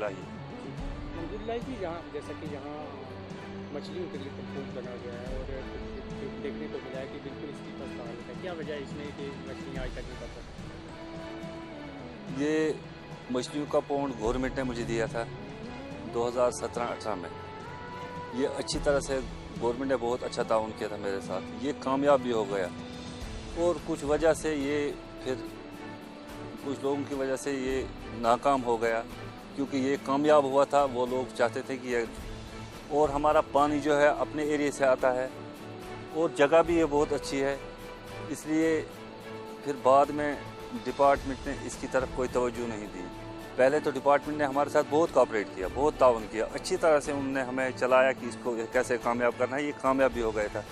इलाही। मंजूर इलाही जी, जहाँ जैसा कि यहाँ मछलियों के लिए प्रपोज बना गया है और देखने को मिला है कि बिल्कुल इसकी खस्ता हालत है, क्या वजह है इसमें कि मछलियाँ आज तक नहीं पकड़? ये मछलियों का पौंड गवर्नमेंट ने मुझे दिया था 2017-18 में। ये अच्छी तरह से गवर्नमेंट ने बहुत अच्छा ताउन किया था मेरे साथ। ये कामयाब भी हो गया और कुछ वजह से ये फिर कुछ लोगों की वजह से ये नाकाम हो गया, क्योंकि ये कामयाब हुआ था। वो लोग चाहते थे कि ये, और हमारा पानी जो है अपने एरिया से आता है और जगह भी ये बहुत अच्छी है, इसलिए फिर बाद में डिपार्टमेंट ने इसकी तरफ कोई तवज्जो नहीं दी। पहले तो डिपार्टमेंट ने हमारे साथ बहुत कोऑपरेट किया, बहुत ताउन किया, अच्छी तरह से उन्होंने हमें चलाया कि इसको कैसे कामयाब करना है। ये कामयाब भी हो गया था।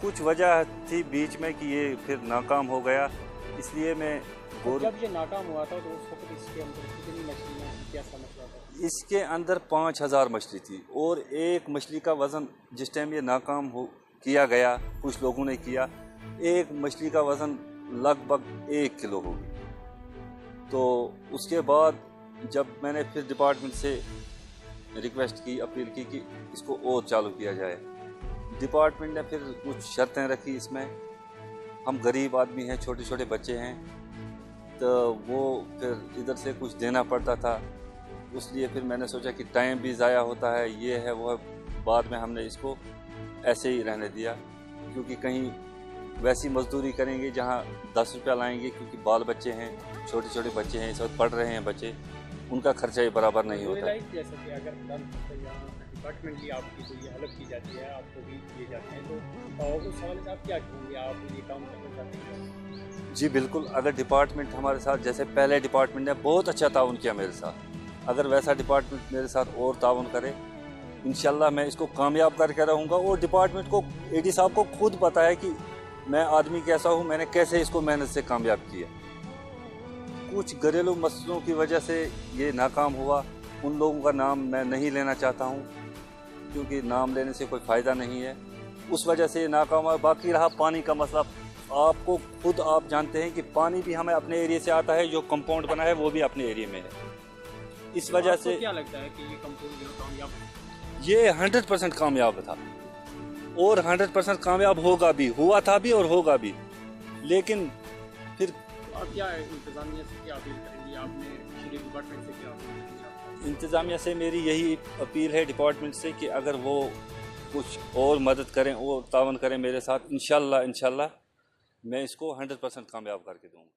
कुछ वजह थी बीच में कि ये फिर नाकाम हो गया, इसलिए मैं जब ये नाकाम हुआ था तो उस वक्त इसके अंदर कितनी मछलियाँ, क्या समस्या था? इसके अंदर 5000 मछली थी और एक मछली का वज़न जिस टाइम ये नाकाम हो किया गया, कुछ लोगों ने किया, एक मछली का वज़न लगभग 1 किलो होगी। तो उसके बाद जब मैंने फिर डिपार्टमेंट से रिक्वेस्ट की, अपील की कि इसको और चालू किया जाए, डिपार्टमेंट ने फिर कुछ शर्तें रखी इसमें। हम गरीब आदमी हैं, छोटे छोटे बच्चे हैं, तो वो फिर इधर से कुछ देना पड़ता था। इसलिए फिर मैंने सोचा कि टाइम भी ज़ाया होता है, ये है वो है। बाद में हमने इसको ऐसे ही रहने दिया, क्योंकि कहीं वैसी मजदूरी करेंगे जहाँ 10 रुपया लाएंगे, क्योंकि बाल बच्चे हैं, छोटे छोटे बच्चे हैं, इस वक्त पढ़ रहे हैं बच्चे, उनका खर्चा ही बराबर नहीं होता। जैसा कि अगर डिपार्टमेंटली आपकी कोई हेल्प की जाती है, आपको भी किए जाते हैं, तो उस हवाले से आप क्या कहेंगे? आप ये काम करना चाहते हैं? जी बिल्कुल। अगर डिपार्टमेंट हमारे साथ, जैसे पहले डिपार्टमेंट ने बहुत अच्छा ताउन किया मेरे साथ, अगर वैसा डिपार्टमेंट मेरे साथ और ताउन करे, इंशाल्लाह मैं इसको कामयाब करके रहूँगा। और डिपार्टमेंट को, एडी साहब को खुद पता है कि मैं आदमी कैसा हूँ, मैंने कैसे इसको मेहनत से कामयाब किया। कुछ घरेलू मसलों की वजह से ये नाकाम हुआ। उन लोगों का नाम मैं नहीं लेना चाहता हूँ, क्योंकि नाम लेने से कोई फ़ायदा नहीं है। उस वजह से ये नाकाम हुआ। बाकी रहा पानी का मसला, आपको खुद आप जानते हैं कि पानी भी हमें अपने एरिया से आता है, जो कंपाउंड बना है वो भी अपने एरिया में है। इस वजह से क्या लगता है कि ये कंपाउंड कामयाब? ये 100% कामयाब था और 100% कामयाब होगा भी, हुआ था भी और होगा भी। लेकिन फिर आप क्या इंतज़ामिया से क्या अपील करेंगे? आपने डिपार्टमेंट से क्या अपील? इंतज़ामिया से मेरी यही अपील है डिपार्टमेंट से कि अगर वो कुछ और मदद करें और तावन करें मेरे साथ, इंशाल्लाह मैं इसको 100% कामयाब करके दूँगा।